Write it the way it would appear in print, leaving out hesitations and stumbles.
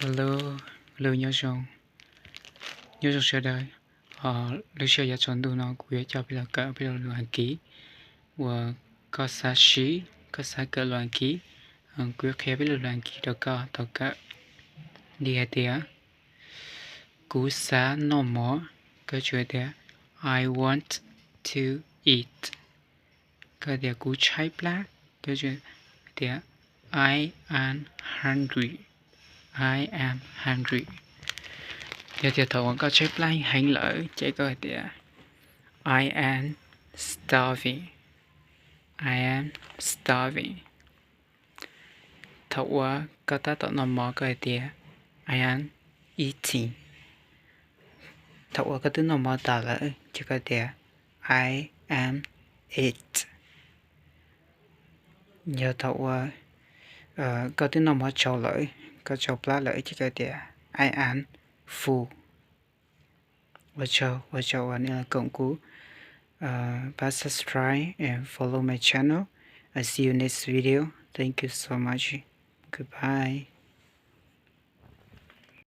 Hello, hello nhớ trong sẽ đời lưu sẽ giả chọn đồ nó của cho bây giờ loạn ký và có xa xí có xa cơ loạn ký của khe bây giờ loạn ký đó có tất cả đi hết tía cú xa nó mỏ cái chuyện tía I want to eat cái tía cú trái plá cái chuyện tía I am hungry. Giờ thì thầu có chép lại hành lỡ chạy coi tía I am starving. Thầu có ta tạo nằm mò coi tía I am eating. Thầu có thứ nằm mò ta lỡ chạy coi tía I am eat. Giờ thầu có thứ nằm mò trâu lỡ có trâu plá lỡ chạy coi tía I am full. Watch out anh là cộng cú subscribe and follow my channel. I see you next video. Thank you so much. Goodbye.